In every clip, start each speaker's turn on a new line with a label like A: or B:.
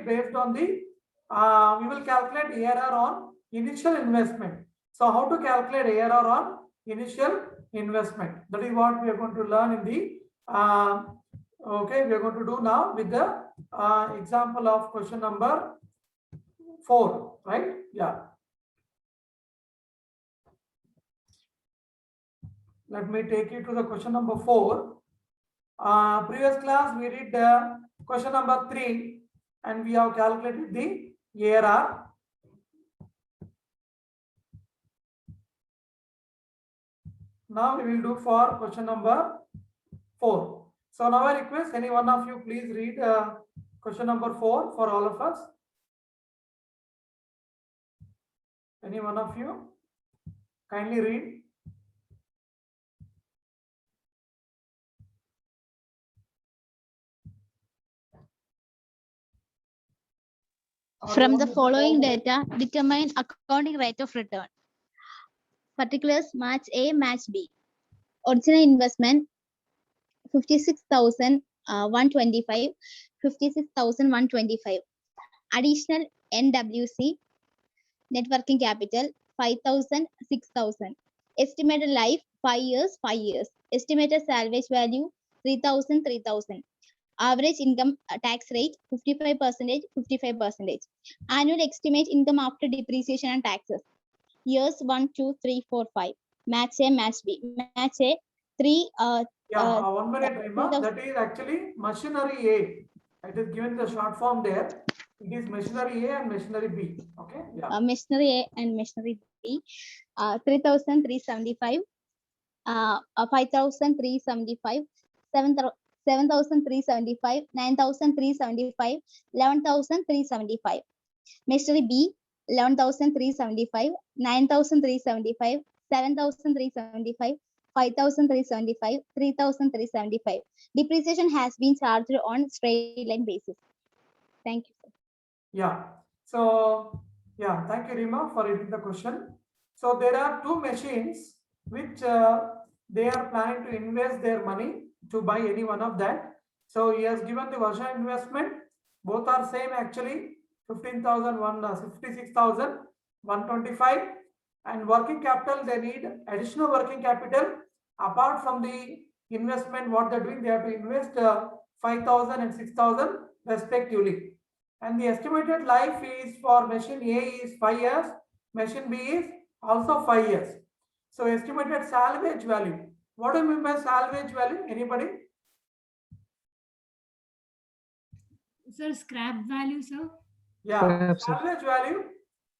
A: calculate based on the, we will calculate ARR on initial investment. So how to calculate ARR on initial investment? That is what we are going to learn in the, okay, we are going to do now with the example of question number 4, right? Yeah. Let me take you to the question number 4. Previous class we did question number 3 and we have calculated the ARR. Now we will do for question number 4. So now I request any one of you please read question number 4 for all of us. Any one of you kindly read.
B: From the following data, determine accounting rate of return. Particulars: match A, match B. Original investment 56,125, 56,125. Additional NWC, net working capital 5,000, 6,000. Estimated life 5 years, 5 years. Estimated salvage value 3,000, 3,000. Average income tax rate 55%, 55%. Annual estimate income after depreciation and taxes. Years 1, 2, 3, 4, 5. Match A, match B. Match A 3.
A: 1 minute, Rima. That is actually machinery A. It is given the short form there. It is machinery A and machinery B. Okay. Yeah.
B: Machinery A and machinery B. 3,375. 5,375. 7,375, 9,375, 11,375. Machinery B 11,375, 9,375, 7,375, 5,375, 3,375. Depreciation has been charged on straight line basis. Thank you.
A: Yeah. So yeah, thank you, Rima, for reading the question. So there are 2 machines which they are planning to invest their money to buy any one of that. So he has given the version investment. Both are same actually. 56,125, and working capital they need additional working capital apart from the investment. What they're doing, they have to invest 5,000 and 6,000 respectively. And the estimated life is for machine A is 5 years, machine B is also 5 years. So estimated salvage value. What do you mean by salvage value? Anybody?
C: Sir, scrap value, sir.
A: Yeah, salvage value.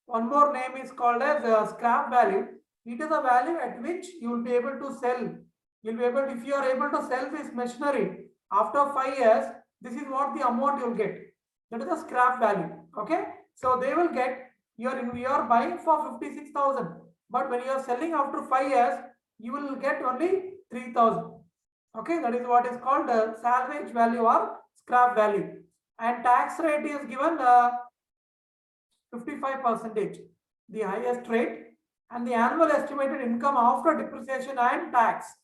A: One more name is called as scrap value. It is a value at which you will be able to sell. You'll be able, if you are able to sell this machinery after 5 years, this is what the amount you'll get. That is the scrap value. Okay. So they will get, you are buying for 56,000, but when you are selling after 5 years, you will get only 3,000. Okay, that is what is called salvage value or scrap value. And tax rate is given 55%, the highest rate, and the annual estimated income after depreciation and tax.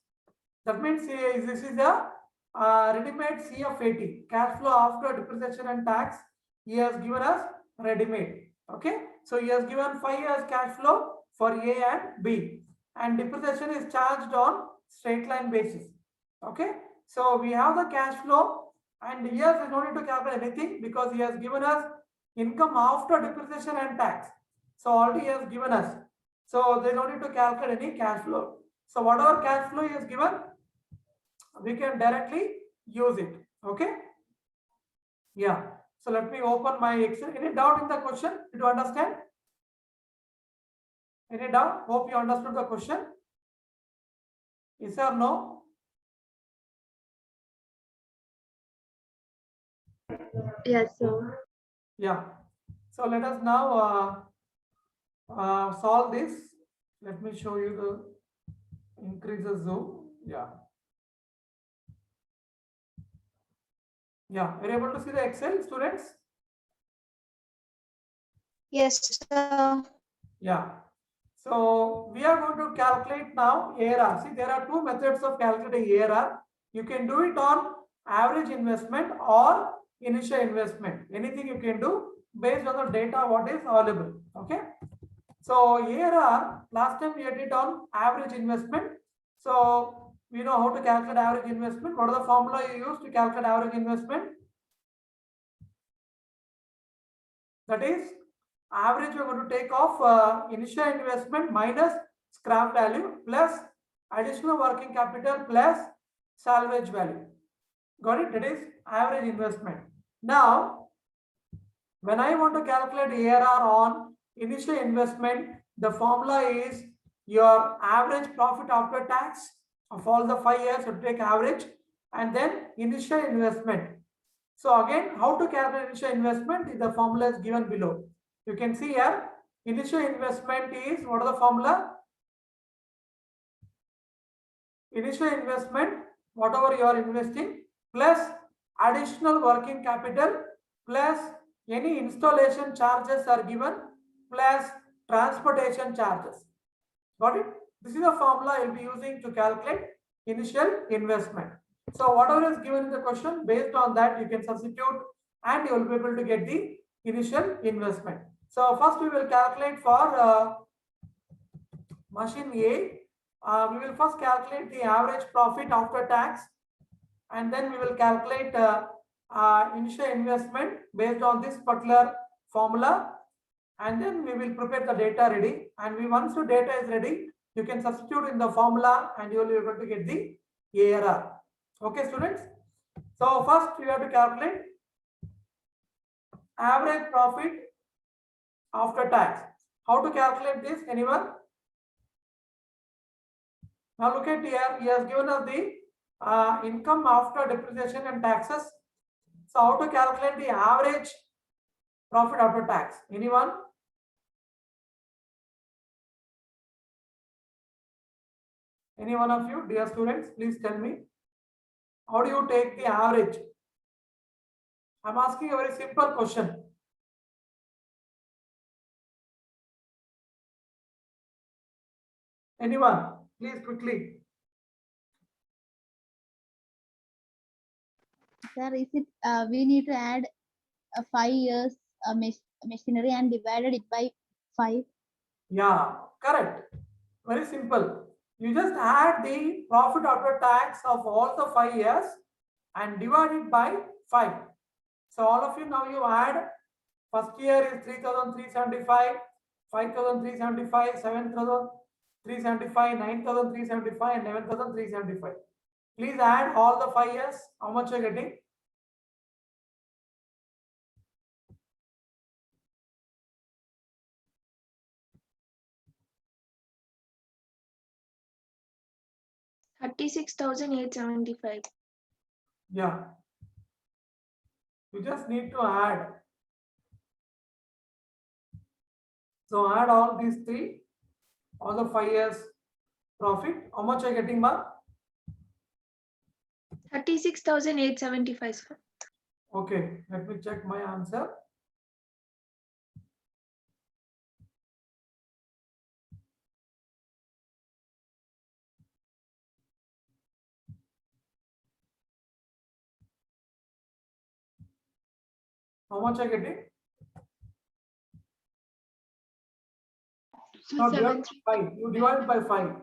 A: That means this is a ready-made CF80, cash flow after depreciation and tax. He has given us ready-made. Okay, so he has given 5 years cash flow for A and B, and depreciation is charged on straight line basis. Okay, so we have the cash flow, and here we don't need to calculate anything because he has given us income after depreciation and tax. So already he has given us. So they don't need to calculate any cash flow. So whatever cash flow he has given, we can directly use it. Okay. Yeah. So let me open my Excel. Any doubt in the question? Did you understand? Any doubt? Hope you understood the question. Yes or no?
D: Yes, sir.
A: Yeah. So let us now solve this. Let me show you the increase the zoom. Yeah. Yeah. Are you able to see the Excel, students?
D: Yes, sir.
A: Yeah. So we are going to calculate now ARR. See, there are 2 methods of calculating ARR. You can do it on average investment, or initial investment. Anything you can do based on the data what is available. Okay. So here are last time we did on average investment. So we know how to calculate average investment. What is the formula you use to calculate average investment? That is average we are going to take off initial investment minus scrap value plus additional working capital plus salvage value. Got it? That is average investment. Now, when I want to calculate ARR on initial investment, the formula is your average profit after tax of all the 5 years. You take average and then initial investment. So again, how to calculate initial investment? The formula is given below. You can see here, initial investment is, what is the formula? Initial investment, whatever you are investing, plus additional working capital, plus any installation charges are given, plus transportation charges. Got it? This is the formula you'll be using to calculate initial investment. So whatever is given in the question, based on that you can substitute and you will be able to get the initial investment. So first we will calculate for machine A. We will first calculate the average profit after tax, and then we will calculate initial investment based on this particular formula, and then we will prepare the data ready. And once the data is ready, you can substitute in the formula and you will be able to get the ARR. Okay, students. So first we have to calculate average profit after tax. How to calculate this? Anyone? Now look at here. He has given us the income after depreciation and taxes. So how to calculate the average profit after tax? Anyone? Any one of you, dear students, please tell me. How do you take the average? I'm asking a very simple question. Anyone? Please quickly.
B: Sir, is it we need to add 5 years machinery and divided it by 5?
A: Yeah, correct. Very simple. You just add the profit after tax of all the 5 years and divide it by 5. So all of you now you add, first year is 3,375, 5,375, 7,375, 9,375 and 11,375. Please add all the 5 years. How much you are getting?
D: $36,875.
A: Yeah. You just need to add. So add all these three, all the 5 years profit. How much are you getting, ma?
D: 36,875, sir.
A: Okay, let me check my answer. How much are you getting? No, divide by 5. You divide by 5.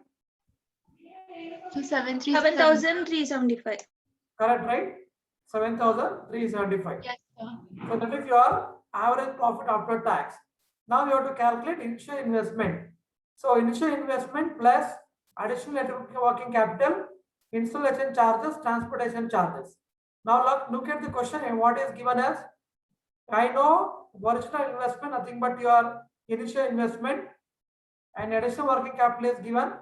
D: 7,375.
A: Correct, right? 7,375.
D: Yes, sir.
A: So that is your average profit after tax. Now you have to calculate initial investment. So initial investment plus additional net working capital, installation charges, transportation charges. Now look at the question and what is given as. I know original investment, nothing but your initial investment, and additional working capital is given,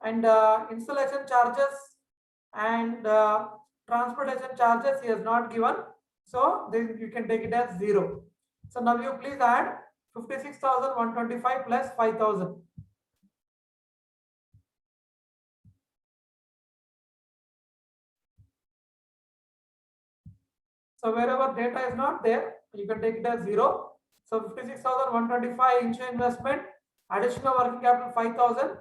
A: and installation charges and transportation charges is not given. So then you can take it as 0. So now you please add 56,125 plus 5,000. So wherever data is not there, you can take it as 0. So 56,125 initial investment, additional working capital 5,000,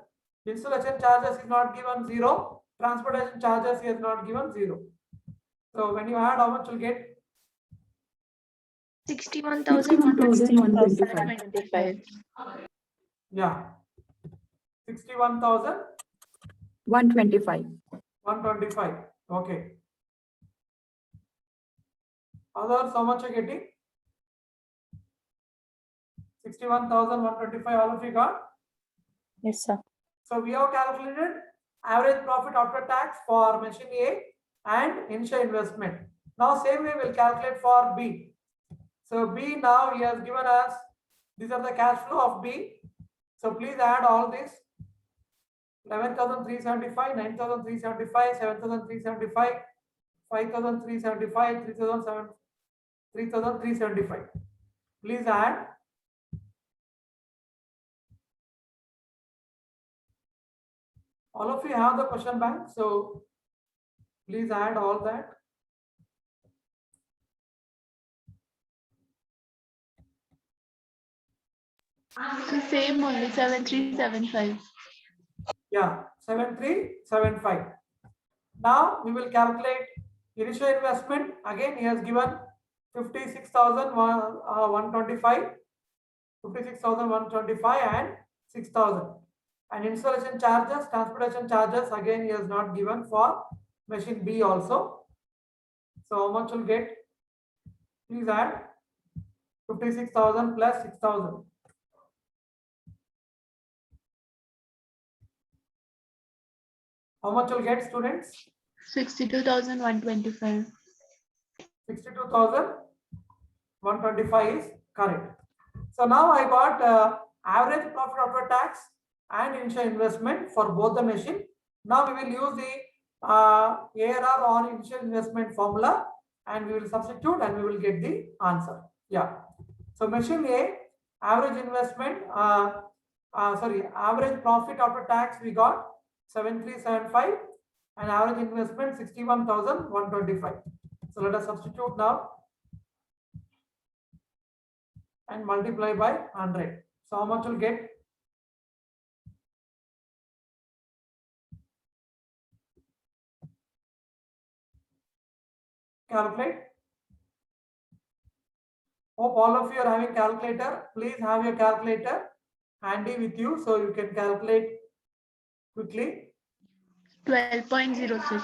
A: installation charges is not given 0, transportation charges is not given 0. So when you add, how much you'll get?
D: 61,125.
A: Yeah. 61,125.
E: 125.
A: Okay. Others, how much are getting? 61,125. All of you got?
E: Yes, sir.
A: So we have calculated average profit after tax for machine A and initial investment. Now same way we'll calculate for B. So B now he has given us, these are the cash flow of B. So please add all this. 11,375, 9,375, 7,375, 5,375, 3,375. Please add. All of you have the question bank, so please add all that.
D: So same only 7375.
A: Yeah, 7375. Now we will calculate initial investment. Again, he has given 56,125, 56,125 and 6,000. And installation charges, transportation charges, again he has not given for machine B also. So how much will get? Please add 56,000 plus 6,000. How much will get, students?
D: 62,125.
A: 62,125 is correct. So now I got average profit after tax and initial investment for both the machine. Now we will use the ARR on initial investment formula and we will substitute and we will get the answer. Yeah. So machine A, average investment, average profit after tax we got 7375 and average investment 61,125. So let us substitute now and multiply by 100. So how much will get? Calculate. Hope all of you are having calculator. Please have your calculator handy with you so you can calculate quickly.
D: 12.06.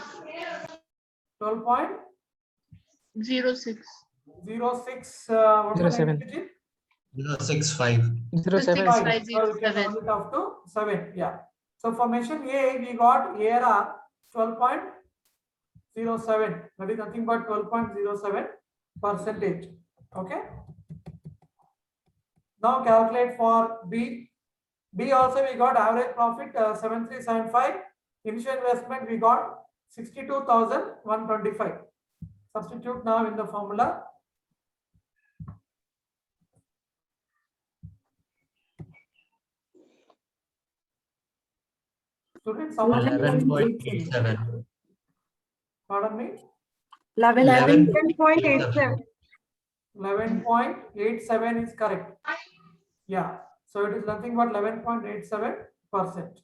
A: 12.06.
D: 06.
A: What was the
F: 07.
A: next digit?
F: 065.
A: 5. So you can round it up to 7. Yeah. So for machine A, we got ARR 12.07. That is nothing but 12.07%. Okay. Now calculate for B. B also we got average profit 7375. Initial investment we got 62,125. Substitute now in the formula. Students,
F: 11.87.
A: pardon me.
E: 11.87.
A: 11.87 is correct. Yeah. So it is nothing but 11.87%.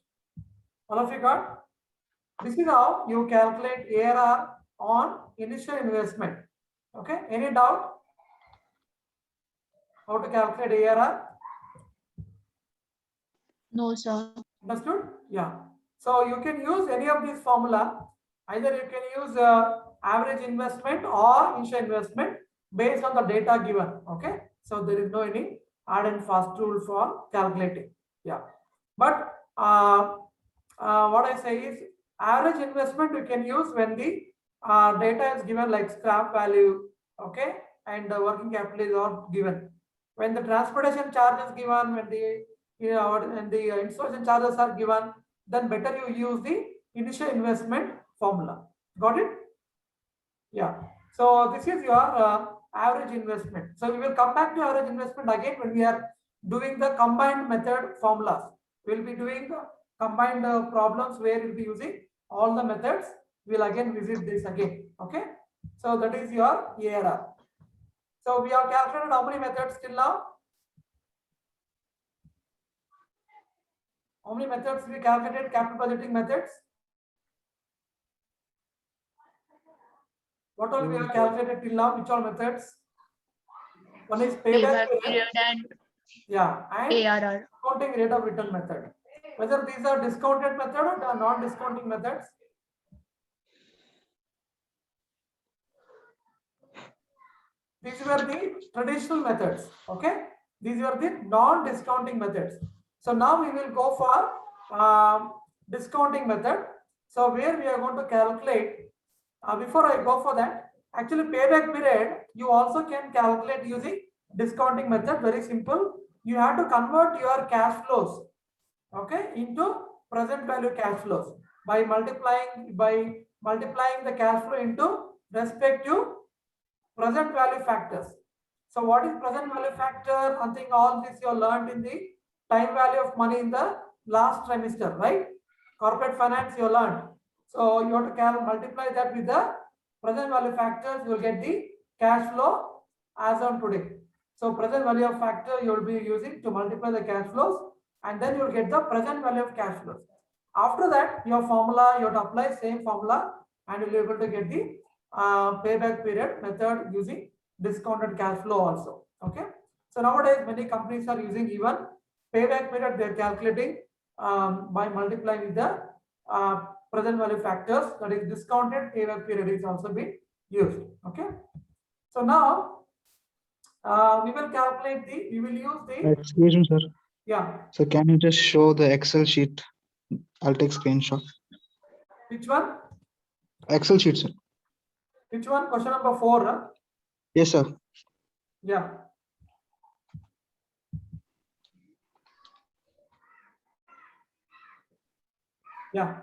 A: All of you got? This is how you calculate ARR on initial investment. Okay. Any doubt? How to calculate ARR?
D: No, sir.
A: Understood? Yeah. So you can use any of this formula. Either you can use average investment or initial investment based on the data given. Okay. So there is no any hard and fast rule for calculating. Yeah. But what I say is average investment you can use when the data is given like scrap value. Okay. And the working capital is not given. When the transportation charge is given, when the and the installation charges are given, then better you use the initial investment formula. Got it? Yeah. So this is your average investment. So we will come back to average investment again when we are doing the combined method formulas. We will be doing combined problems where we will be using all the methods. We will again visit this again. Okay. So that is your ARR. So we have calculated how many methods till now? How many methods we calculated? Capital budgeting methods? What all we have calculated till now? Which all methods? One is payback period,
D: period and
A: yeah, and
D: ARR.
A: discounting rate of return method. Whether these are discounted method or non-discounting methods. These were the traditional methods. Okay, these were the non-discounting methods. So now we will go for discounting method. So where we are going to calculate. Before I go for that, actually payback period you also can calculate using discounting method. Very simple. You have to convert your cash flows, okay, into present value cash flows by multiplying the cash flow into respective present value factors. So what is present value factor? I think all this you learned in the time value of money in the last trimester, right? Corporate finance you learned. So you have to multiply that with the present value factors. You will get the cash flow as on today. So present value of factor you will be using to multiply the cash flows, and then you will get the present value of cash flows. After that, your formula you have to apply same formula, and you will be able to get the payback period method using discounted cash flow also. Okay. So nowadays many companies are using even payback period. They are calculating by multiplying with the present value factors. That is discounted payback period is also being used. Okay. So now we will calculate the. We will use the.
G: Excuse me, sir.
A: Yeah.
G: So can you just show the Excel sheet? I'll take screenshot.
A: Which one?
G: Excel sheet, sir.
A: Which one? Question number 4. Huh?
G: Yes, sir.
A: Yeah. Yeah.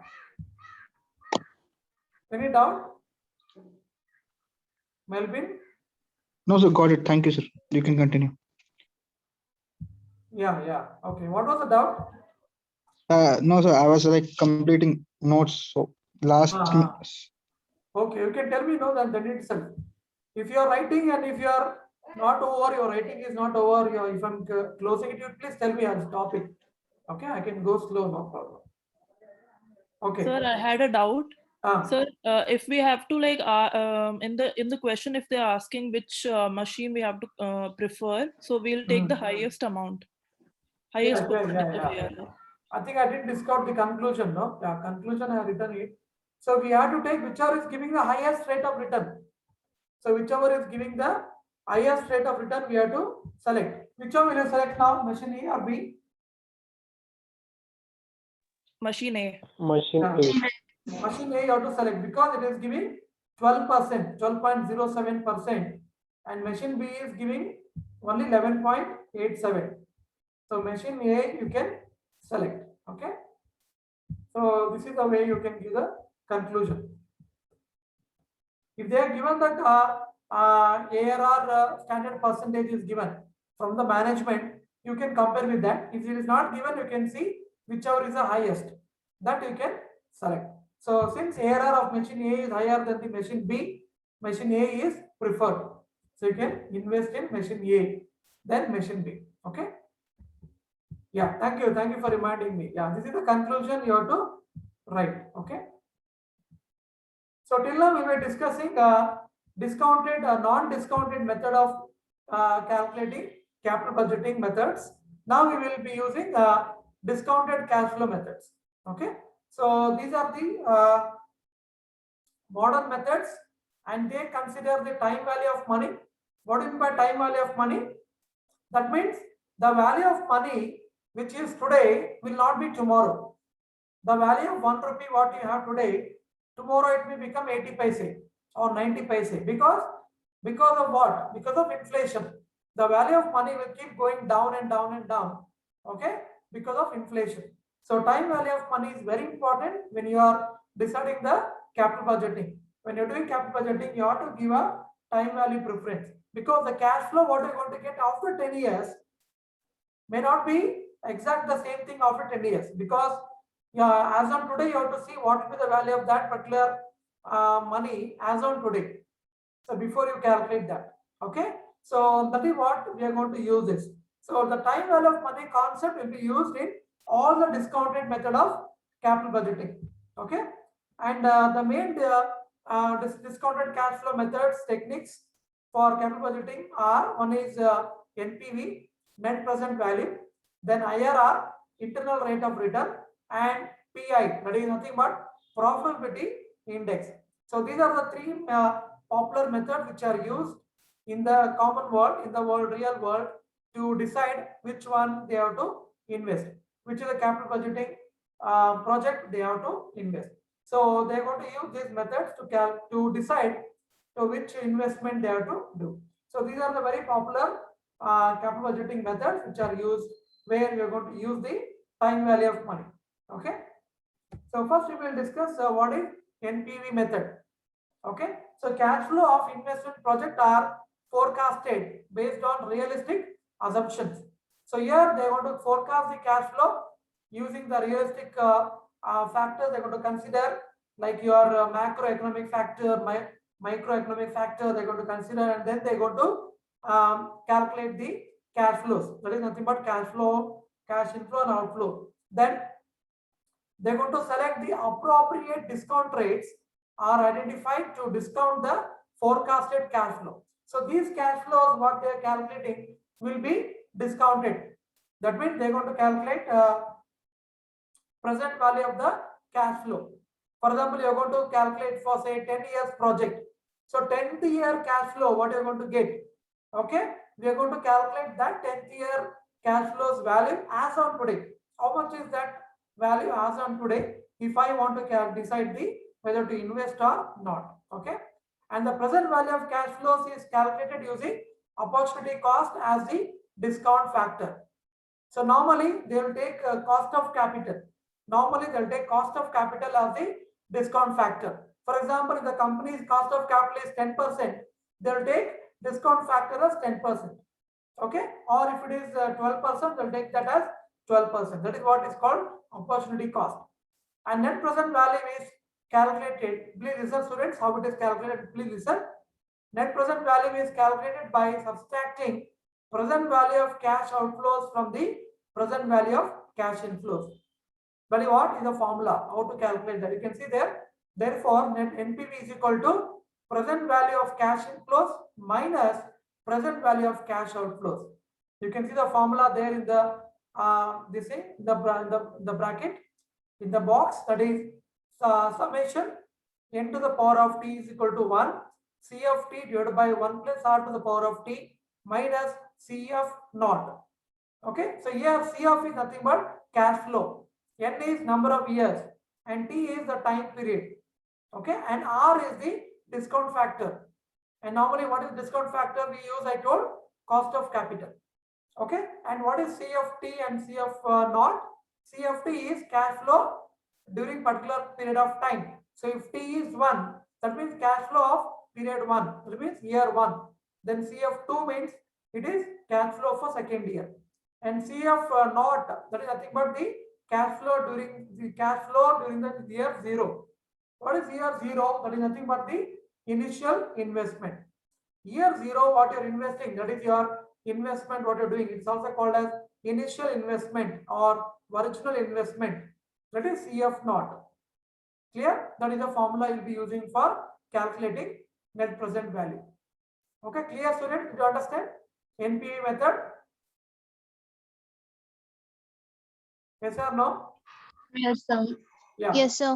A: Any doubt? Melvin?
G: No, sir. Got it. Thank you, sir. You can continue.
A: Yeah. Okay. What was the doubt?
G: No, sir. I was like completing notes. So last.
A: Okay, you can tell me no that itself. If you are writing and if you are not over, your writing is not over. If I'm closing it, you please tell me I'll stop it. Okay, I can go slow, no problem. Okay.
H: Sir, I had a doubt. Sir, if we have to like in the question, if they're asking which machine we have to prefer, so we'll take the highest amount, highest percentage of ARR.
A: I think I didn't discount the conclusion. No, yeah, conclusion I have written it. So we have to take whichever is giving the highest rate of return. So whichever is giving the highest rate of return, we have to select. Which one will you select now? Machine A or B?
H: Machine A.
I: Machine A.
A: Machine A you have to select because it is giving 12%, 12.07%, and machine B is giving only 11.87. So machine A you can select. Okay. So this is the way you can give the conclusion. If they are given that ARR standard percentage is given from the management, you can compare with that. If it is not given, you can see whichever is the highest, that you can select. So since ARR of machine A is higher than the machine B, machine A is preferred. So you can invest in machine A, then machine B. Okay. Yeah, thank you for reminding me. Yeah, this is the conclusion you have to write. Okay. So till now we were discussing discounted non-discounted method of calculating capital budgeting methods. Now we will be using discounted cash flow methods. Okay. So these are the modern methods, and they consider the time value of money. What do you mean by time value of money? That means the value of money which is today will not be tomorrow. The value of 1 rupee what you have today, tomorrow it may become 80 paise or 90 paise because of what? Because of inflation. The value of money will keep going down and down and down. Okay, because of inflation. So time value of money is very important when you are deciding the capital budgeting. When you're doing capital budgeting, you have to give a time value preference because the cash flow what you're going to get after 10 years may not be exact the same thing after 10 years because as on today you have to see what will be the value of that particular money as on today. So before you calculate that. Okay. So that is what we are going to use this. So the time value of money concept will be used in all the discounted method of capital budgeting. Okay. And the main discounted cash flow methods techniques. for capital budgeting are, one is NPV, net present value, then IRR, internal rate of return, and PI, that is nothing but profitability index. So these are the three popular methods which are used in the common world, in the real world, to decide which one they have to invest, which is a capital budgeting project they have to invest. So they are going to use these methods to decide to which investment they have to do. So these are the very popular capital budgeting methods which are used, where we are going to use the time value of money. Okay. So first we will discuss what is NPV method. Okay. So cash flow of investment project are forecasted based on realistic assumptions. So here they want to forecast the cash flow using the realistic factors. They're going to consider like your macroeconomic factor, microeconomic factor. They're going to consider, and then they're going to calculate the cash flows. That is nothing but cash flow, cash inflow and outflow. Then they're going to select the appropriate discount rates are identified to discount the forecasted cash flow. So these cash flows, what they are calculating, will be discounted. That means they're going to calculate present value of the cash flow. For example, you're going to calculate for say 10 years project. So 10th year cash flow, what you're going to get? Okay, we are going to calculate that 10th year cash flows value as on today. How much is that value as on today? If I want to decide whether to invest or not. Okay, and the present value of cash flows is calculated using opportunity cost as the discount factor. So normally they will take cost of capital. Normally they'll take cost of capital as the discount factor. For example, if the company's cost of capital is 10%, they'll take discount factor as 10%. Okay, or if it is 12%, they'll take that as 12%. That is what is called opportunity cost. And net present value is calculated. Please listen, students, how it is calculated. Please listen. Net present value is calculated by subtracting present value of cash outflows from the present value of cash inflows. That is what is the formula, how to calculate that. You can see there. Therefore, net NPV is equal to present value of cash inflows minus present value of cash outflows. You can see the formula there in the the bracket in the box, that is summation n to the power of t is equal to 1 C of t divided by 1 plus r to the power of t minus C of naught. Okay, so here C of is nothing but cash flow, n is number of years, and t is the time period. Okay, and r is the discount factor. And normally what is discount factor we use? I told cost of capital. Okay, and what is C of t and C of naught? C of t is cash flow during particular period of time. So if t is 1, that means cash flow of period 1, that means year 1. Then C of 2 means it is cash flow for second year. And C of naught, that is nothing but the cash flow during the year 0. What is year 0? That is nothing but the initial investment. Year 0, what you're investing, that is your investment, what you're doing. It's also called as initial investment or original investment. That is C of naught. Clear? That is the formula you'll be using for calculating net present value. Okay, clear, student? Did you understand NPV method? Yes or no?
D: Yes, sir.
A: Yeah.
B: Yes, sir.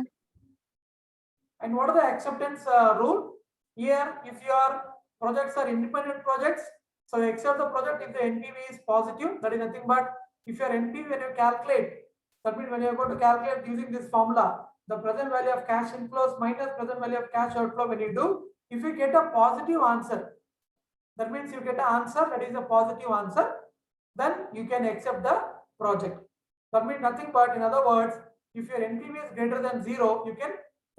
A: And what are the acceptance rule? Here, if your projects are independent projects, so you accept the project if the NPV is positive. That is nothing but if your NPV, when you calculate, that means when you are going to calculate using this formula, the present value of cash inflows minus present value of cash outflow, when you do, if you get a positive answer, that means you get an answer that is a positive answer, then you can accept the project. That means nothing but, in other words, if your NPV is greater than 0, you can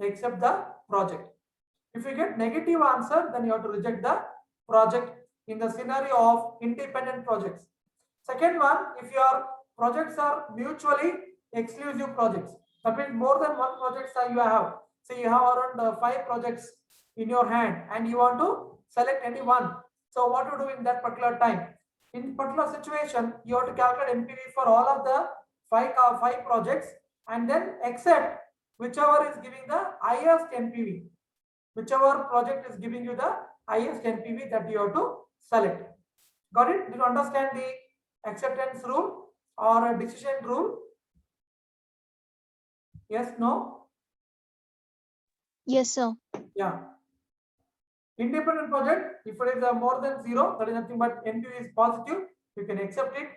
A: accept the project. If you get negative answer, then you have to reject the project in the scenario of independent projects. Second one, if your projects are mutually exclusive projects, that means more than one projects you have. So you have around 5 projects in your hand and you want to select any one. So what to do in that particular time? In particular situation, you have to calculate NPV for all of the 5 projects and then accept whichever is giving the highest NPV. Whichever project is giving you the highest NPV that you have to select. Got it? Do you understand the acceptance rule or a decision rule? Yes, no?
D: Yes, sir.
A: Yeah. Independent project, if it is more than 0, that is nothing but NPV is positive, you can accept it.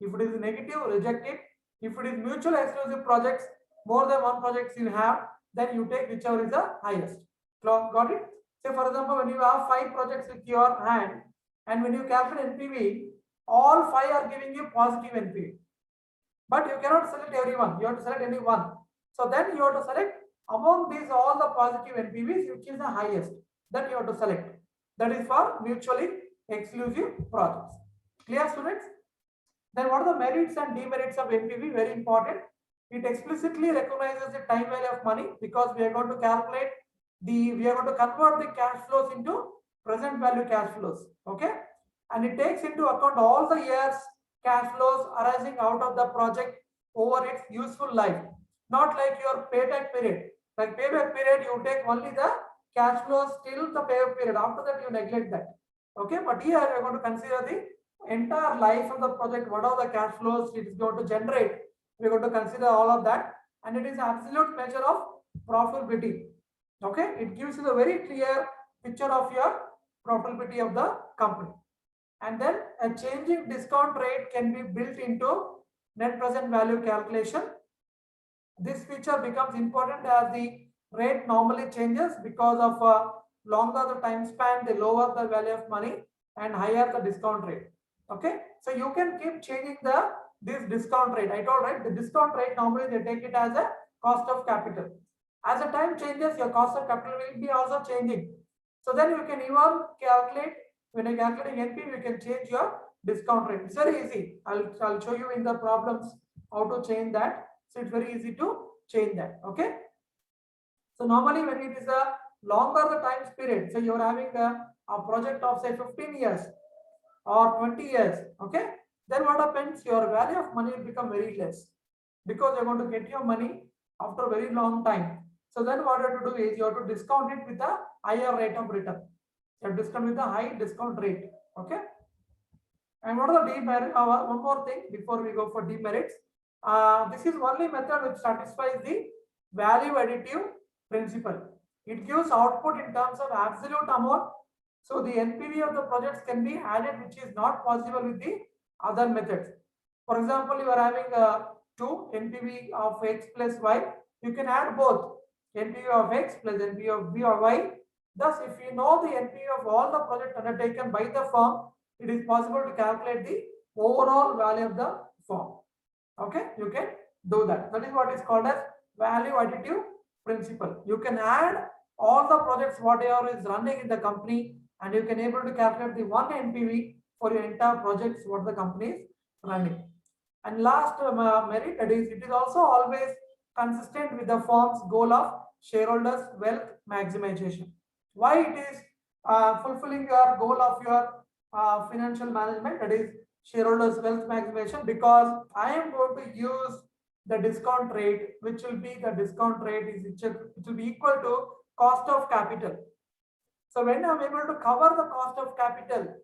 A: If it is negative, reject it. If it is mutual exclusive projects, more than one projects you have, then you take whichever is the highest. Got it? Say for example, when you have 5 projects with your hand, and when you calculate NPV, all 5 are giving you positive NPV. But you cannot select everyone, you have to select only one. So then you have to select among these all the positive NPVs, which is the highest. That you have to select. That is for mutually exclusive projects. Clear, students? Then what are the merits and demerits of NPV? Very important. It explicitly recognizes the time value of money because we are going to calculate we are going to convert the cash flows into present value cash flows. Okay. And it takes into account all the years cash flows arising out of the project over its useful life. Not like your payback period. Like payback period, you take only the cash flows till the payback period. After that, you neglect that. Okay. But here we are going to consider the entire life of the project, what are the cash flows it is going to generate. We're going to consider all of that, and it is absolute measure of profitability. Okay, it gives you a very clear picture of your profitability of the company. And then a changing discount rate can be built into net present value calculation. This feature becomes important as the rate normally changes because of longer the time span, the lower the value of money and higher the discount rate. Okay, so you can keep changing this discount rate. I told right, the discount rate normally they take it as a cost of capital. As the time changes, your cost of capital will be also changing. So then you can even calculate, when you're calculating NPV, you can change your discount rate. It's very easy. I'll show you in the problems how to change that. So it's very easy to change that. Okay. So normally when it is a longer the time period, so you're having a project of say 15 years or 20 years, okay, then what happens? Your value of money will become very less because you're going to get your money after a very long time. So then what you have to do is you have to discount it with a higher rate of return. You have to discount with a high discount rate. Okay. And what are the demerits? One more thing before we go for demerits. This is only method which satisfies the value additive principle. It gives output in terms of absolute amount. So the NPV of the projects can be added, which is not possible with the other methods. For example, you are having 2 NPV of X plus Y. You can add both NPV of X plus NPV of B or Y. Thus, if you know the NPV of all the projects undertaken by the firm, it is possible to calculate the overall value of the firm. Okay, you can do that. That is what is called as value additive principle. You can add all the projects whatever is running in the company, and you can able to calculate the one NPV for your entire projects what the company is running. And last merit, that is, it is also always consistent with the firm's goal of shareholders' wealth maximization. Why it is fulfilling your goal of your financial management, that is shareholders' wealth maximization, because I am going to use the discount rate, which will be the discount rate is it will be equal to cost of capital. So when I'm able to cover the cost of capital,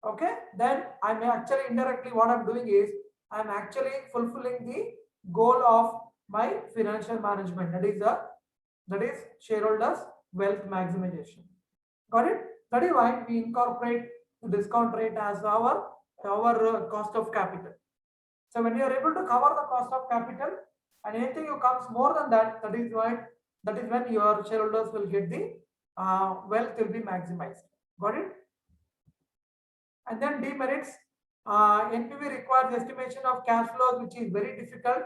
A: okay, then I'm actually indirectly what I'm doing is I'm actually fulfilling the goal of my financial management. That is shareholders' wealth maximization. Got it? That is why we incorporate the discount rate as our cost of capital. So when you are able to cover the cost of capital and anything you comes more than that, that is when your shareholders will get the wealth will be maximized. Got it? And then demerits. NPV requires estimation of cash flows, which is very difficult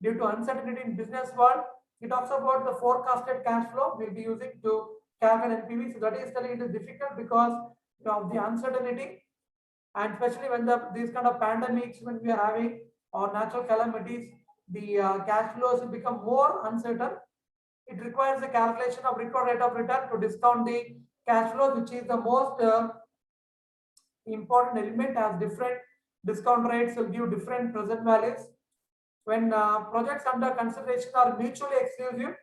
A: due to uncertainty in business world. It talks about the forecasted cash flow we'll be using to calculate NPV. So that is telling it is difficult because of the uncertainty, and especially when these kind of pandemics when we are having or natural calamities, the cash flows will become more uncertain. It requires a calculation of required rate of return to discount the cash flows, which is the most important element, as different discount rates will give different present values. When projects under consideration are mutually exclusive,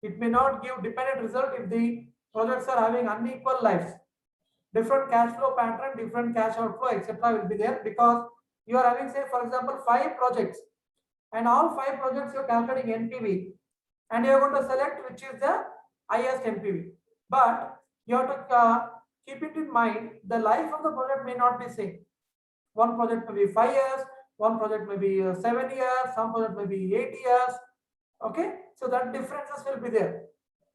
A: it may not give dependent result if the projects are having unequal lives. different cash flow pattern, different cash outflow, etc. will be there, because you are having, say, for example, 5 projects, and all 5 projects you are calculating NPV, and you are going to select which is the highest NPV. But you have to keep it in mind, the life of the project may not be same. One project may be 5 years, one project may be 7 years, some project may be 8 years. Okay, so that differences will be there.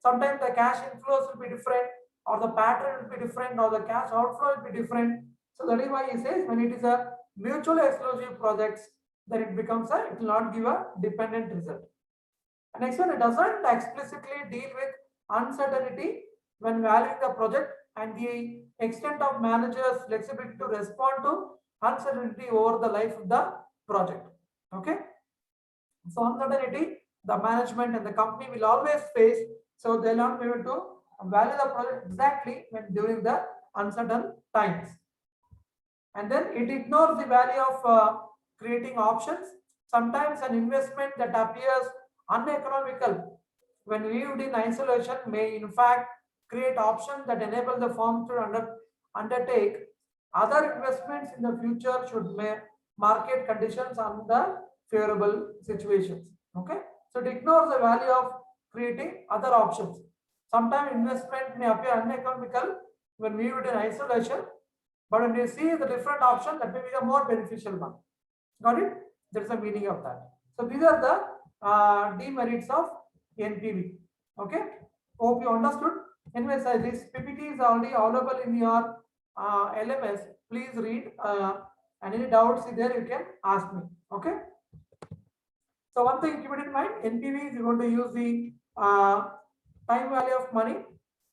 A: Sometimes the cash inflows will be different, or the pattern will be different, or the cash outflow will be different. So that is why he says when it is a mutually exclusive projects, then it becomes it will not give a dependent result. And next one, it doesn't explicitly deal with uncertainty when valuing the project and the extent of managers' flexibility to respond to uncertainty over the life of the project. Okay, so uncertainty the management and the company will always face, so they'll not be able to value the project exactly when during the uncertain times. And then it ignores the value of creating options. Sometimes an investment that appears uneconomical when viewed in isolation may in fact create options that enable the firm to undertake other investments in the future should market conditions on the favorable situations. Okay, so it ignores the value of creating other options. Sometimes investment may appear uneconomical when viewed in isolation, but when you see the different option, that may be a more beneficial one. Got it? That's the meaning of that. So these are the demerits of NPV. Okay, hope you understood. Anyways, this PPT is already available in your LMS. Please read, and any doubts there you can ask me. Okay. So one thing keep it in mind, NPV is going to use the time value of money,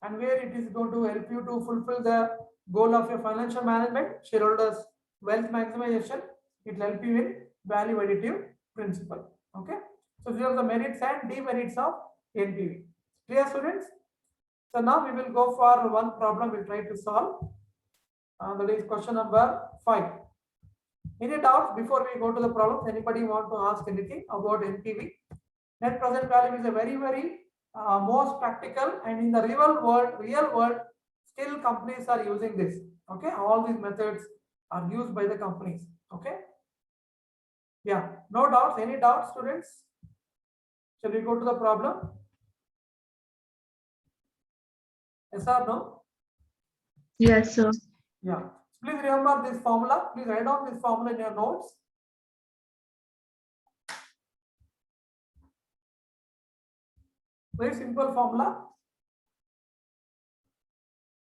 A: and where it is going to help you to fulfill the goal of your financial management, shareholders wealth maximization. It will help you in value additive principle. Okay, so these are the merits and demerits of NPV. Clear, students? So now we will go for one problem we'll try to solve. That is question number 5. Any doubts before we go to the problem? Anybody want to ask anything about NPV? Net present value is a very most practical, and in the real world, still companies are using this. Okay, all these methods are used by the companies. Okay, yeah, no doubts. Any doubts, students? Shall we go to the problem? Yes or no?
D: Yes, sir.
A: Yeah. Please remember this formula. Please write down this formula in your notes. Very simple formula.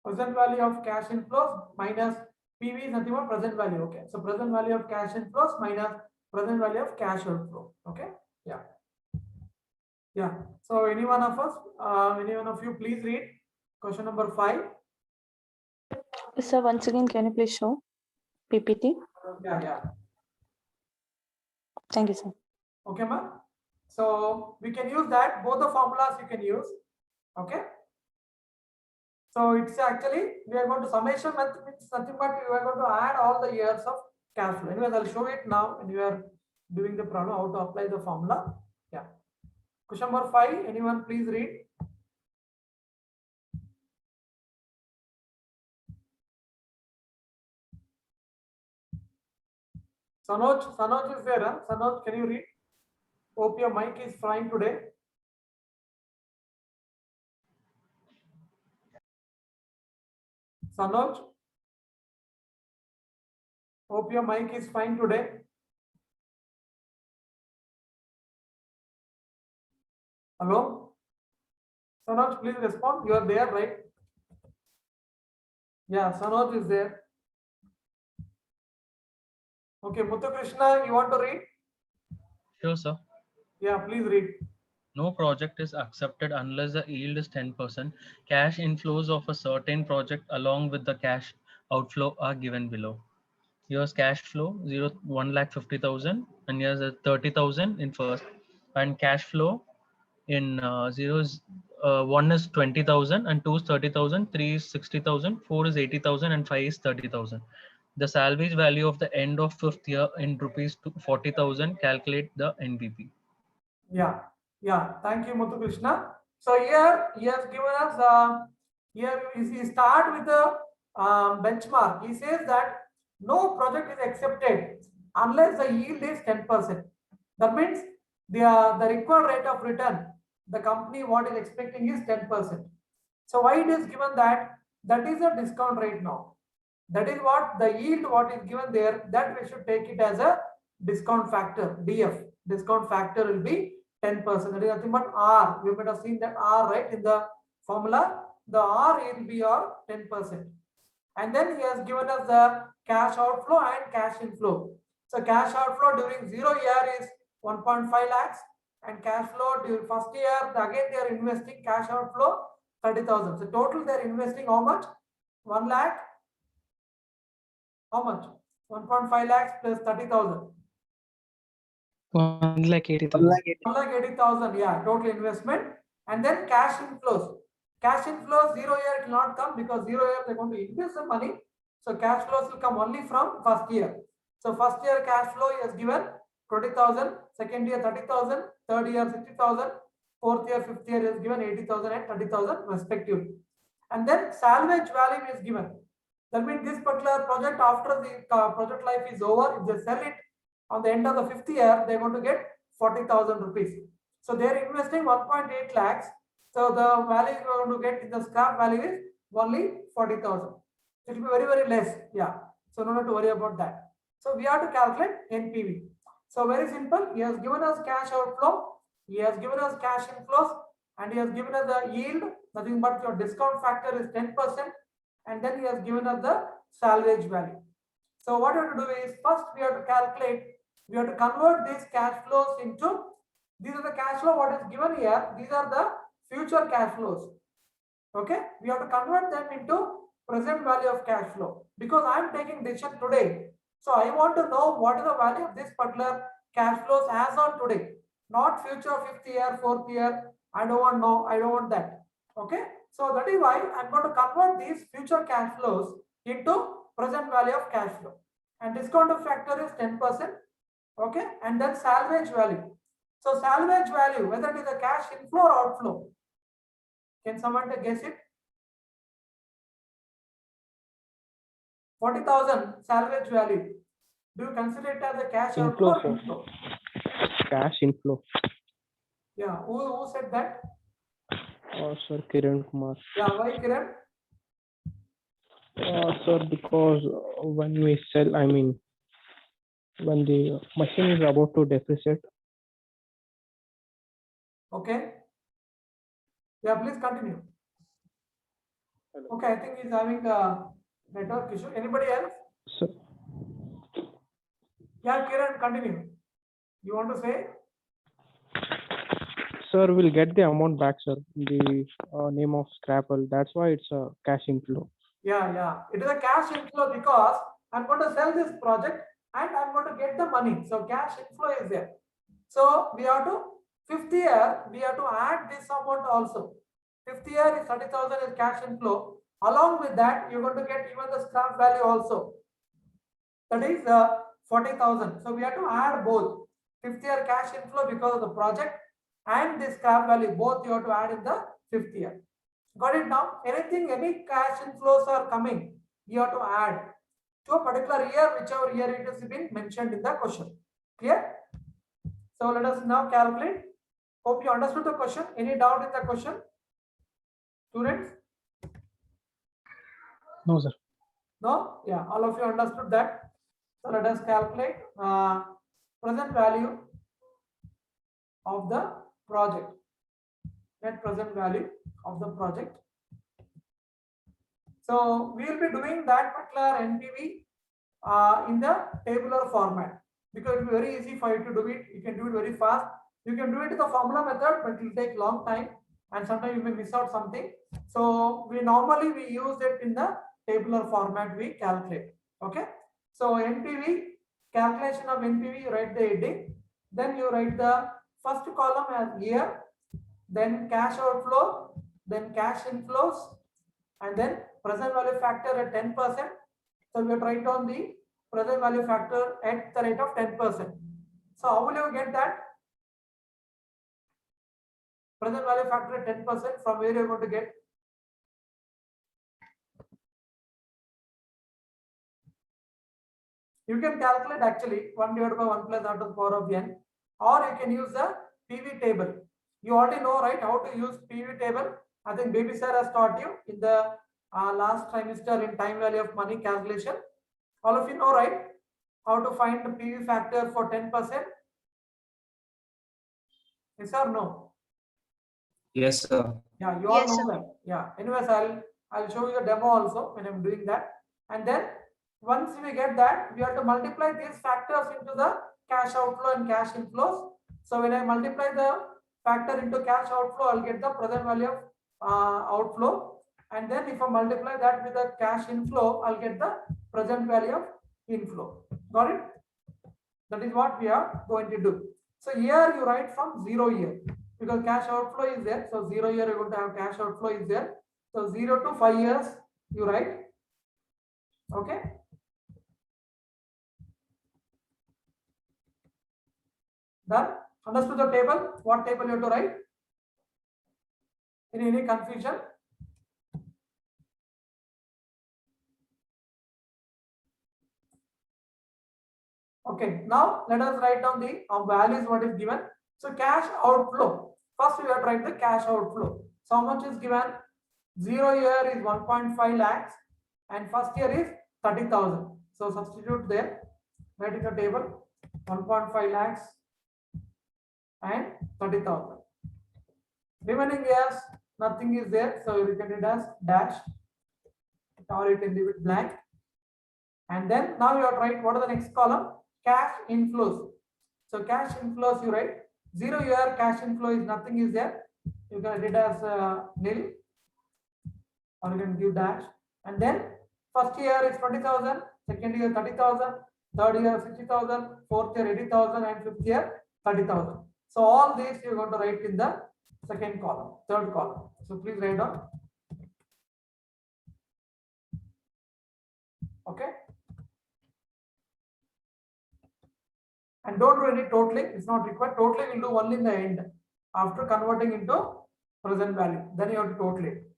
A: Present value of cash inflows minus PV is nothing but present value. Okay. So present value of cash inflows minus present value of cash outflow. Okay. Yeah. Yeah. So any one of us, any one of you, please read question number 5.
E: Sir, once again, can you please show PPT?
A: Yeah.
E: Thank you, sir.
A: Okay, ma'am. So we can use that. Both the formulas you can use. Okay. So it's actually we are going to summation method. It's nothing but we are going to add all the years of cash flow. Anyways, I'll show it now when you are doing the problem how to apply the formula. Yeah. Question number 5. Anyone please read. Sanoj is there. Huh? Sanoj, can you read? Hope your mic is fine today. Sanoj, hope your mic is fine today. Hello? Sanoj, please respond. You are there, right? Yeah, Sanoj is there. Okay, Muthu Krishna, you want to read?
I: Sure, sir.
A: Yeah, please read.
I: No project is accepted unless the yield is 10%. Cash inflows of a certain project along with the cash outflow are given below. Here's cash flow 1,50,000, and here's a 30,000 in first, and cash flow in zeros. 1 is 20,000, and 2 is 30,000, 3 is 60,000, 4 is 80,000, and 5 is 30,000. The salvage value of the end of 5th year in rupees 40,000. Calculate the NPV.
A: Yeah. Thank you, Muthu Krishna. So here he has given us here we start with the benchmark. He says that no project is accepted unless the yield is 10%. That means the required rate of return, the company what is expecting is 10%. So why it is given that? That is a discount rate now. That is what the yield what is given there, that we should take it as a discount factor, DF. Discount factor will be 10%. That is nothing but R. We might have seen that R, right, in the formula. The R will be your 10%. And then he has given us the cash outflow and cash inflow. So cash outflow during 0 year is 1.5 lakhs, and cash flow during first year, again they are investing cash outflow 30,000. So total they are investing how much? 1 lakh. How much? 1.5 lakhs plus 30,000.
J: 1,80,000.
A: 1,80,000, yeah, total investment. And then cash inflows. Cash inflows 0 year it will not come, because 0 year they're going to invest some money. So cash flows will come only from first year. So first year cash flow is given 20,000, second year 30,000, third year 60,000, fourth year, fifth year is given 80,000 and 30,000 respectively. And then salvage value is given. That means this particular project, after the project life is over, if they sell it on the end of the fifth year, they're going to get 40,000 rupees. So they're investing 1.8 lakhs. So the value you're going to get in the scrap value is only 40,000. It will be very, very less. Yeah. So no need to worry about that. So we have to calculate NPV. So very simple. He has given us cash outflow. He has given us cash inflows, and he has given us the yield. Nothing but your discount factor is 10%. And then he has given us the salvage value. So what we have to do is, first we have to calculate, we have to convert these cash flows into, these are the cash flow what is given here, these are the future cash flows. Okay, we have to convert them into present value of cash flow, because I am taking decision today. So I want to know what is the value of this particular cash flows as on today, not future, fifth year, fourth year. I don't want know, I don't want that. Okay, so that is why I'm going to convert these future cash flows into present value of cash flow, and discount factor is 10%. Okay, and then salvage value. So salvage value, whether it is a cash inflow or outflow, can someone guess it? 40,000 salvage value. Do you consider it as a cash
J: Inflow,
A: outflow or
J: sir.
A: inflow?
J: Cash inflow.
A: Yeah, who said that?
J: Sir, Kiran Kumar.
A: Yeah, why Kiran?
J: Sir, because when we sell, I mean, when the machine is about to depreciate.
A: Okay. Yeah, please continue. Okay, I think he's having a network issue. Anybody else?
J: Sir,
A: Yeah, Kiran, continue. You want to say?
J: sir, we'll get the amount back, sir, in the name of Scrapple. That's why it's a cash inflow.
A: Yeah. It is a cash inflow because I'm going to sell this project and I'm going to get the money. So cash inflow is there. So we have to, fifth year, we have to add this amount also. Fifth year is 30,000 is cash inflow. Along with that, you're going to get even the scrap value also. That is 40,000. So we have to add both. Fifth year cash inflow because of the project and the scrap value, both you have to add in the fifth year. Got it now? Anything, any cash inflows are coming, you have to add to a particular year, whichever year it has been mentioned in the question. Clear? So let us now calculate. Hope you understood the question. Any doubt in the question? Students?
J: No, sir.
A: No? Yeah, all of you understood that. So let us calculate present value of the project. Net present value of the project. So we will be doing that particular NPV in the tabular format, because it will be very easy for you to do it. You can do it very fast. You can do it in the formula method, but it will take long time, and sometimes you may miss out something. So we normally use it in the tabular format. We calculate. Okay. So NPV, calculation of NPV, you write the heading, then you write the first column as year, then cash outflow, then cash inflows, and then present value factor at 10%. So we have to write down the present value factor at the rate of 10%. So how will you get that? Present value factor at 10%, from where you are going to get? You can calculate actually 1 divided by 1 plus r to the power of n, or you can use the PV table. You already know, right, how to use PV table. I think Baby sir has taught you in the last trimester in time value of money calculation. All of you know, right, how to find the PV factor for 10%? Yes or no?
K: Yes, sir.
A: Yeah, you all know that. Yeah. Anyways, I'll show you the demo also when I'm doing that. And then once we get that, we have to multiply these factors into the cash outflow and cash inflows. So when I multiply the factor into cash outflow, I'll get the present value of outflow. And then if I multiply that with the cash inflow, I'll get the present value of inflow. Got it? That is what we are going to do. So here you write from 0 year, because cash outflow is there. So 0 year you're going to have cash outflow is there. So 0 to 5 years you write. Okay. Done? Understood the table? What table you have to write? Any confusion? Okay, now let us write down the values what is given. So cash outflow. First we have to write the cash outflow. So how much is given? 0 year is 1.5 lakhs and first year is 30,000. So substitute there. Write in the table 1.5 lakhs and 30,000. Remaining years nothing is there, so you can do it as dash, or you can leave it blank. And then now you have to write what are the next column? Cash inflows. So cash inflows you write 0 year cash inflow is nothing is there. You can write it as nil, or you can give dash. And then first year is 20,000, second year 30,000, third year 60,000, fourth year 80,000, and fifth year 30,000. So all these you're going to write in the second column, third column. So please write down. Okay. And don't do any totaling, it's not required. Totaling will do only in the end after converting into present value. Then you have to total it.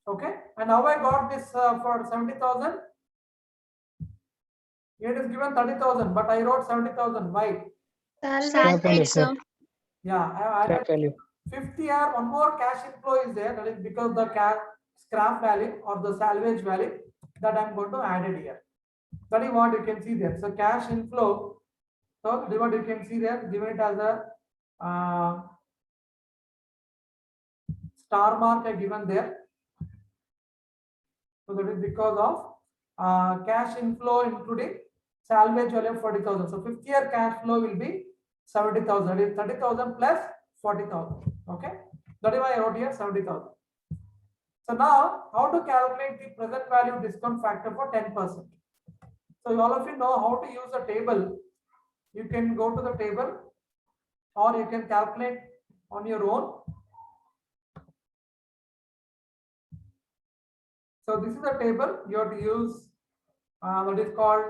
A: Okay. And how I got this for 70,000? It is given 30,000, but I wrote 70,000. Why?
J: Scrap value, sir.
A: Yeah, I
J: Scrap
A: added
J: value.
A: fifth year, one more cash inflow is there. That is because the scrap value or the salvage value that I'm going to add it here. That is what you can see there. So cash inflow. So that is what you can see there. Given it as a star mark I given there. So that is because of cash inflow including salvage value of 40,000. So fifth year cash flow will be 70,000. That is 30,000 plus 40,000. Okay. That is why I wrote here 70,000. So now how to calculate the present value discount factor for 10%. So all of you know how to use a table. You can go to the table or you can calculate on your own. So this is a table you have to use what is called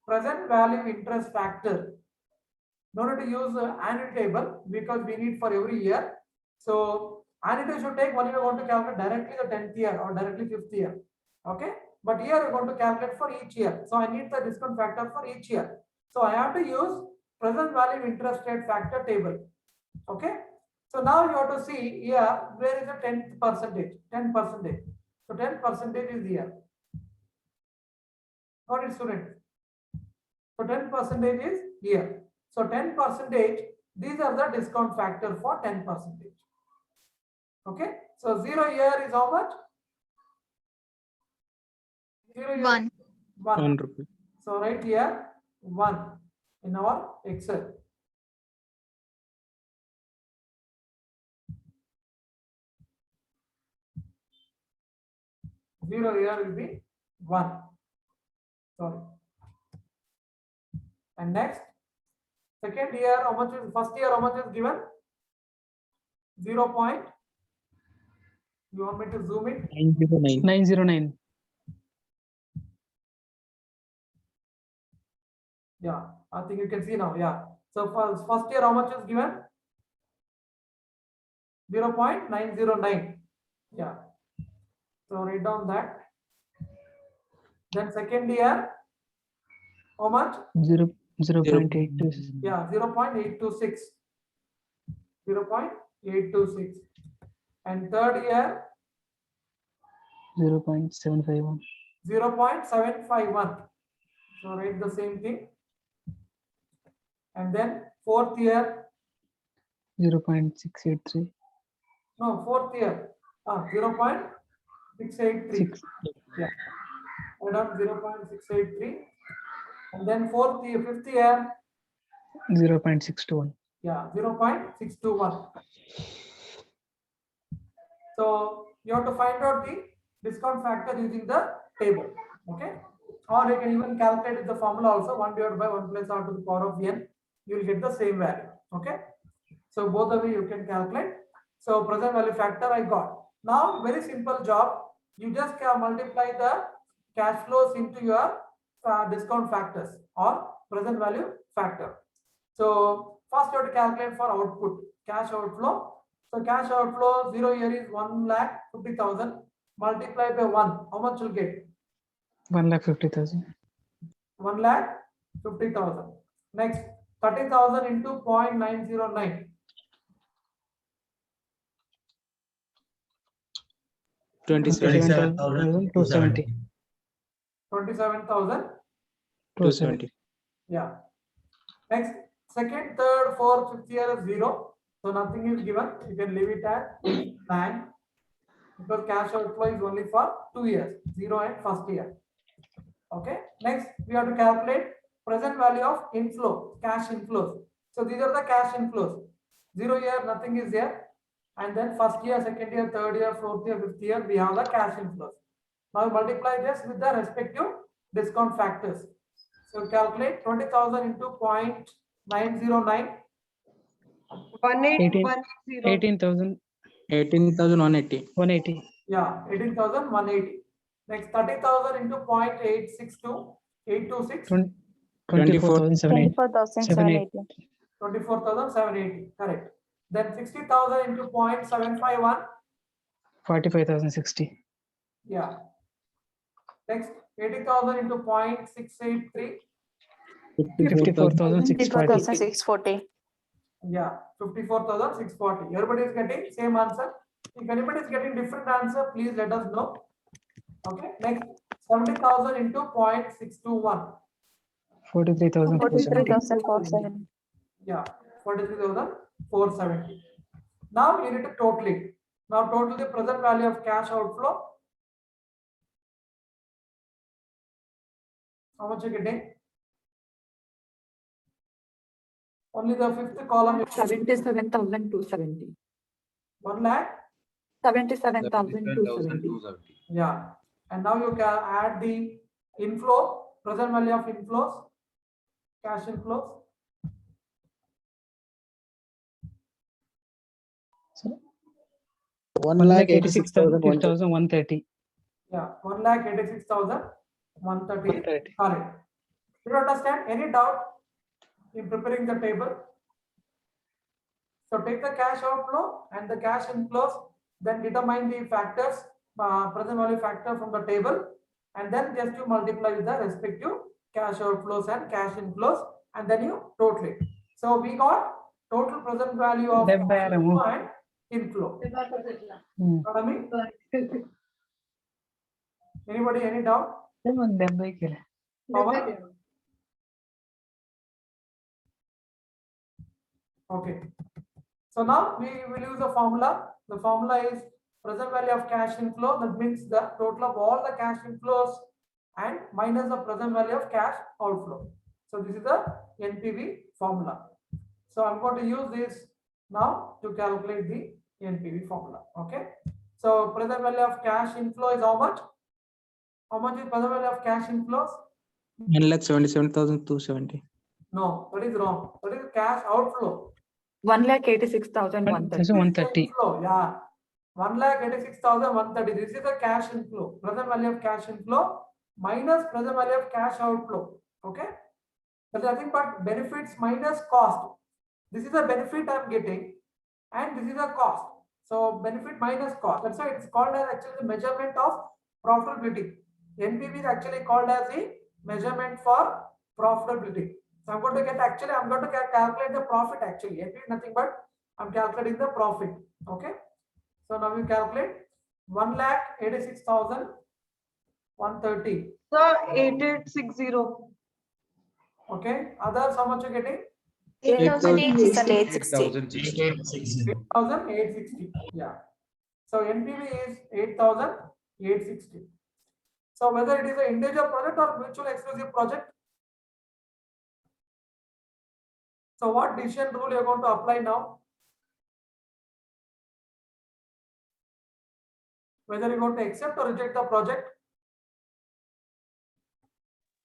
A: present value interest factor. No need to use annual table because we need for every year. So annual should take when you want to calculate directly the 10th year or directly 5th year. Okay. But here you're going to calculate for each year. So I need the discount factor for each year. So I have to use present value interest rate factor table. Okay. So now you have to see here where is the 10th percentage, 10%. So 10% is here. Got it, student? So 10% is here. So 10%, these are the discount factor for 10%. Okay. So 0 year is how much? 0 year
D: 1.
J: 1 rupee.
A: So right here 1 in our Excel. Zero here will be 1. Sorry. And next, second year, how much is first year? How much is given? 0 point. You want me to zoom it?
J: 909. 909.
A: Yeah, I think you can see now. Yeah. So for first year, how much is given? 0.909. Yeah. So write down that. Then second year, How much?
J: 0.826.
A: Yeah, 0.826. 0.826. And third year,
J: 0.751.
A: 0.751. So write the same thing. And then fourth year,
J: 0.683.
A: no, fourth year, 0.683. Yeah, add on 0.683. And then fifth year,
J: 0.621.
A: yeah, 0.621. So you have to find out the discount factor using the table. Okay. Or you can even calculate with the formula also, 1 divided by 1 plus r to the power of n. You will get the same value. Okay. So both of you can calculate. So present value factor I got. Now very simple job. You just can multiply the cash flows into your discount factors or present value factor. So first you have to calculate for output, cash outflow. So cash outflow 0 here is 1,50,000 multiplied by 1. How much you'll get?
J: 1,50,000.
A: 1,50,000. Next 30,000 into 0.909.
J: 27,270.
A: 27,270. Yeah. Next, second, third, fourth, fifth year is 0. So nothing is given. You can leave it at 9 because cash outflow is only for 2 years, 0 and first year. Okay. Next, we have to calculate present value of inflow, cash inflows. So these are the cash inflows. 0 year, nothing is there. And then first year, second year, third year, fourth year, fifth year, we have the cash inflows. Now multiply this with the respective discount factors. So calculate 20,000 into 0.909.
J: 18,000.
K: 18,180.
J: 180.
A: Yeah, 18,180. Next 30,000 into 0.862, 826.
J: 24,780.
E: 24,780.
A: 24,780. Correct. Then 60,000 into 0.751.
J: 45,060.
A: Yeah. Next 80,000 into 0.683.
J: 54,640.
E: 54,640.
A: Yeah, 54,640. Everybody is getting same answer. If anybody is getting different answer, please let us know. Okay. Next 70,000 into 0.621.
E: 43,470.
A: Yeah, 43,470. Now you need to total it. Now total the present value of cash outflow. How much you getting? Only the fifth column is
L: 77,270.
A: 1 lakh.
L: 77,270.
A: Yeah. And now you can add the inflow, present value of inflows, cash inflows.
J: So 1,86,130.
A: Yeah, 1,86,130. Correct. Do you understand? Any doubt in preparing the table? So take the cash outflow and the cash inflows, then determine the factors, present value factor from the table, and then just you multiply with the respective cash outflows and cash inflows, and then you total it. So we got total present value of cash outflow and inflow. What I mean? Anybody, any doubt? Power? Okay. So now we will use a formula. The formula is present value of cash inflow. That means the total of all the cash inflows and minus the present value of cash outflow. So this is the NPV formula. So I'm going to use this now to calculate the NPV formula. Okay. So present value of cash inflow is how much? How much is present value of cash inflows?
K: 1,77,270.
A: No, that is wrong. That is cash outflow.
L: 1,86,130.
A: Yeah, 1,86,130. This is the cash inflow. Present value of cash inflow minus present value of cash outflow. Okay, that's nothing but benefits minus cost. This is the benefit I'm getting, and this is the cost. So benefit minus cost. That's why it's called as actually the measurement of profitability. NPV is actually called as the measurement for profitability. So I'm going to get actually, I'm going to calculate the profit actually. NPV is nothing but I'm calculating the profit. Okay. So now we calculate 1,86,130.
L: Sir, 8860.
A: Okay. Others, how much you getting?
F: 8,860.
A: 8,860. Yeah. So NPV is 8,860. So whether it is an individual project or mutual exclusive project. So what decision rule you are going to apply now? Whether you are going to accept or reject the project?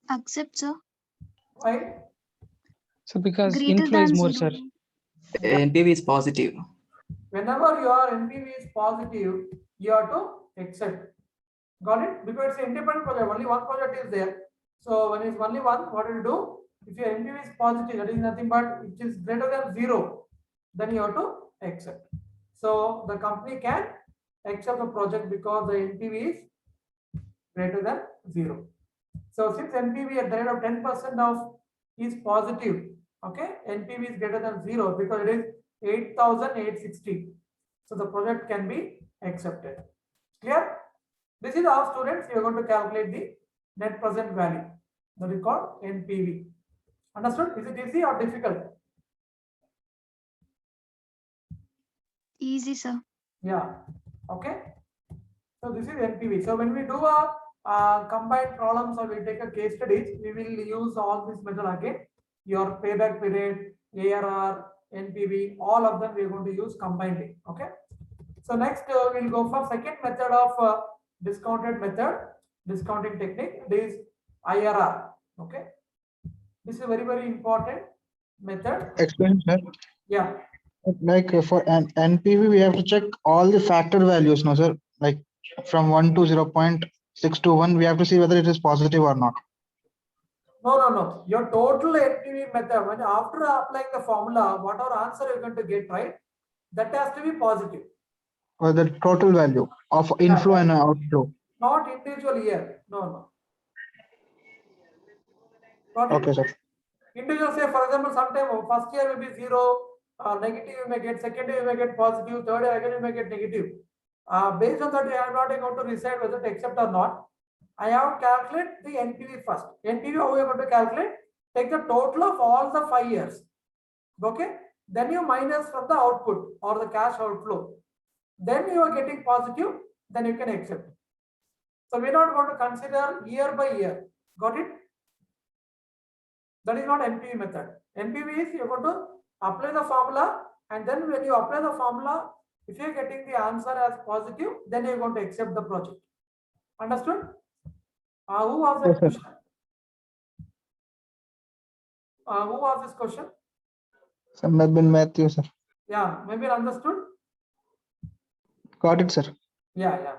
B: Accept, sir.
A: Why?
J: So because
B: Greater
J: inflow is
B: than
J: more,
B: zero.
J: sir.
K: NPV is positive.
A: Whenever your NPV is positive, you have to accept. Got it? Because it's an independent project, only one project is there. So when it's only one, what do you do? If your NPV is positive, that is nothing but it is greater than zero, then you have to accept. So the company can accept the project because the NPV is greater than zero. So since NPV at the rate of 10% of is positive, okay, NPV is greater than zero because it is 8,860. So the project can be accepted. Clear? This is how, students, you are going to calculate the net present value. That is called NPV. Understood? Is it easy or difficult?
B: Easy, sir.
A: Yeah. Okay. So this is NPV. So when we do a combined problems or we take a case studies, we will use all this method again. Your payback period, ARR, NPV, all of them we are going to use combinedly. Okay. So next we'll go for second method of discounting technique. This is IRR. Okay. This is a very, very important method.
G: Explain, sir.
A: Yeah.
G: Like for an NPV, we have to check all the factor values, no, sir? Like from 1 to 0.621, we have to see whether it is positive or not.
A: No. Your total NPV method, when after applying the formula, whatever answer you're going to get, right, that has to be positive.
G: Or the total value of inflow and outflow.
A: Not individual year. No. Got it?
G: Okay, sir.
A: Individual, say for example, sometime first year will be zero, negative you may get, second year you may get positive, third year again you may get negative. Based on that, I am not going to decide whether to accept or not. I have to calculate the NPV first. NPV, how we are going to calculate? Take the total of all the 5 years. Okay. Then you minus from the output or the cash outflow. Then you are getting positive, then you can accept. So we are not going to consider year by year. Got it? That is not NPV method. NPV is you are going to apply the formula, and then when you apply the formula, if you are getting the answer as positive, then you are going to accept the project. Understood? Who asked that question? Who asked this question?
G: So maybe Matthew, sir.
A: Yeah, maybe understood.
G: Got it, sir.
A: Yeah.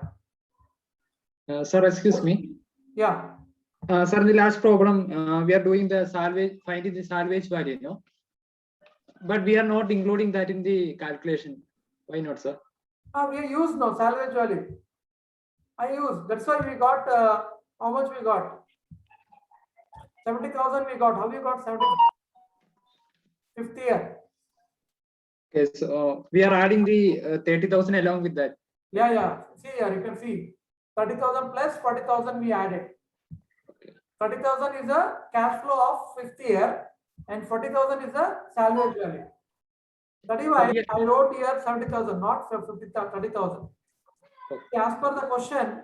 K: Sir, excuse me.
A: Yeah.
K: Sir, in the last problem, we are doing the salvage, finding the salvage value, no? But we are not including that in the calculation. Why not, sir?
A: We use no salvage value. I use. That's why we got how much we got? 70,000 we got. How we got 70? 50th year.
K: Okay, so we are adding the 30,000 along with that.
A: Yeah. See here, you can see 30,000 plus 40,000 we added. 30,000 is a cash flow of 5th year and 40,000 is a salvage value. That is why I wrote here 70,000, not 30,000. As per the question,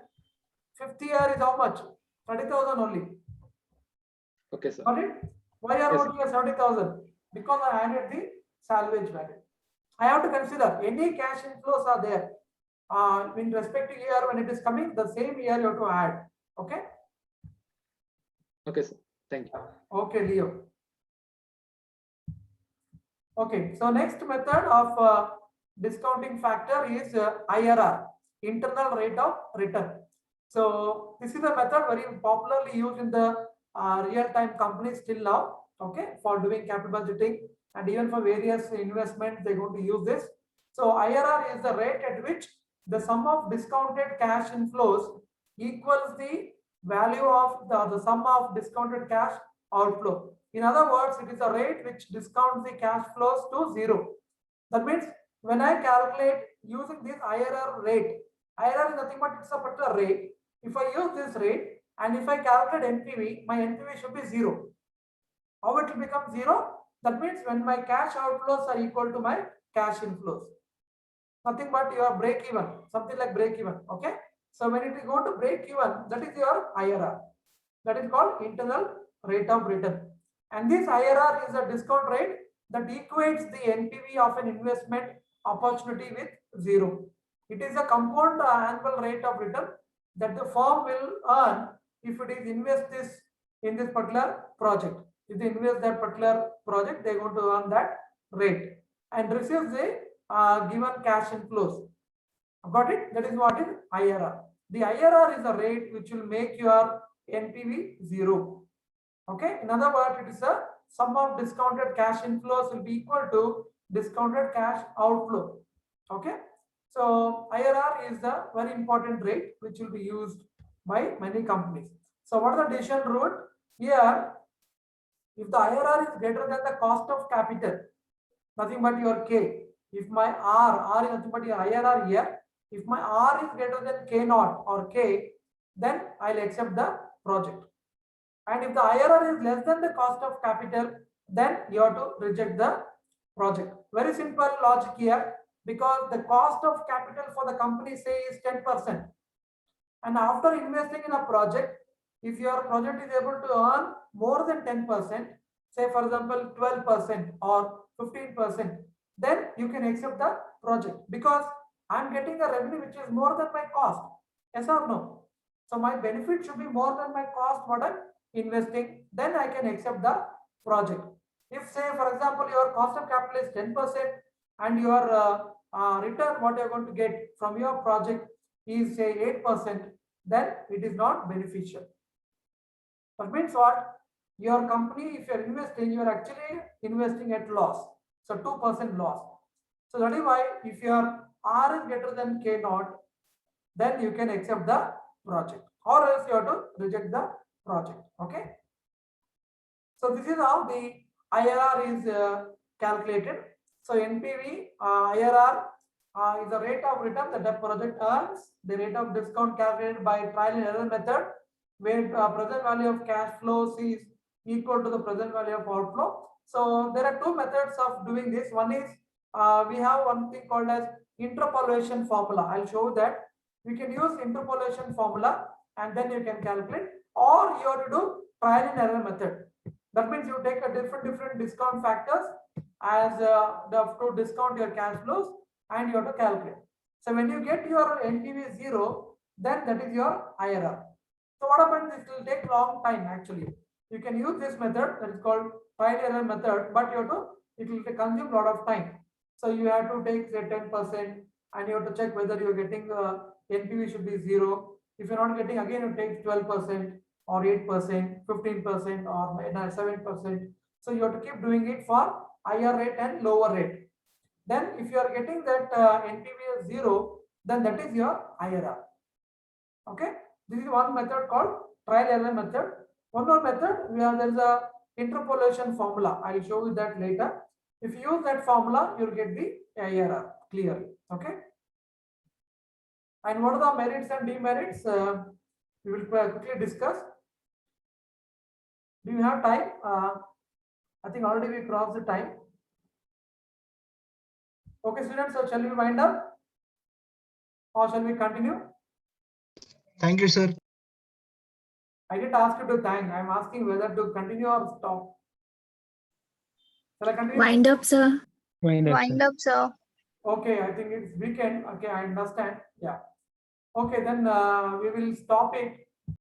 A: 5th year is how much? 30,000 only.
K: Okay, sir.
A: Got it? Why I wrote here 70,000? Because I added the salvage value. I have to consider any cash inflows are there. In respective year when it is coming, the same year you have to add. Okay?
K: Okay, sir. Thank you.
A: Okay, Leo. Okay, so next method of discounting factor is IRR, internal rate of return. So this is a method very popularly used in the real-time companies till now. Okay, for doing capital budgeting and even for various investments, they're going to use this. So IRR is the rate at which the sum of discounted cash inflows equals the value of the sum of discounted cash outflow. In other words, it is a rate which discounts the cash flows to zero. That means when I calculate using this IRR rate, IRR is nothing but it's a particular rate. If I use this rate and if I calculate NPV, my NPV should be zero. How it will become zero? That means when my cash outflows are equal to my cash inflows. Nothing but your break even, something like break even. Okay. So when it is going to break even, that is your IRR. That is called internal rate of return. And this IRR is a discount rate that equates the NPV of an investment opportunity with zero. It is a compound annual rate of return that the firm will earn if it is invest this in this particular project. If they invest that particular project, they are going to earn that rate and receive the given cash inflows. Got it? That is what is IRR. The IRR is a rate which will make your NPV zero. Okay. In other words, it is a sum of discounted cash inflows will be equal to discounted cash outflow. Okay. So IRR is the very important rate which will be used by many companies. So what is the decision rule here? If the IRR is greater than the cost of capital, nothing but your K. If my R is nothing but your IRR here. If my R is greater than K naught or K, then I'll accept the project. And if the IRR is less than the cost of capital, then you have to reject the project. Very simple logic here, because the cost of capital for the company say is 10%. And after investing in a project, if your project is able to earn more than 10%, say for example 12% or 15%, then you can accept the project because I'm getting a revenue which is more than my cost. Yes or no? So my benefit should be more than my cost what I'm investing, then I can accept the project. If say for example your cost of capital is 10% and your return what you're going to get from your project is say 8%, then it is not beneficial. That means what? Your company, if you're investing, you're actually investing at loss. So 2% loss. So that is why if your R is greater than K naught, then you can accept the project, or else you have to reject the project. Okay. So this is how the IRR is calculated. So NPV, IRR is the rate of return that the project earns, the rate of discount calculated by trial and error method, where present value of cash flows is equal to the present value of outflow. So there are two methods of doing this. One is we have one thing called as interpolation formula. I'll show that. We can use interpolation formula and then you can calculate, or you have to do trial and error method. That means you take a different discount factors as to discount your cash flows and you have to calculate. So when you get your NPV 0, then that is your IRR. So what happens? This will take long time actually. You can use this method that is called trial and error method, but it will consume a lot of time. So you have to take say 10% and you have to check whether you are getting NPV should be 0. If you're not getting, again it takes 12% or 8%, 15% or 7%. So you have to keep doing it for higher rate and lower rate. Then if you are getting that NPV is 0, then that is your IRR. Okay. This is one method called trial error method. One more method, there is a interpolation formula. I will show you that later. If you use that formula, you will get the IRR clearly. Okay. And what are the merits and demerits? We will quickly discuss. Do you have time? I think already we crossed the time. Okay, students, so shall we wind up or shall we continue?
G: Thank you, sir.
A: I didn't ask you to thank. I'm asking whether to continue or stop. Shall I continue?
D: Wind up, sir.
J: Wind up, sir.
A: Okay, I think it's weekend. Okay, I understand. Yeah. Okay, then we will stop it.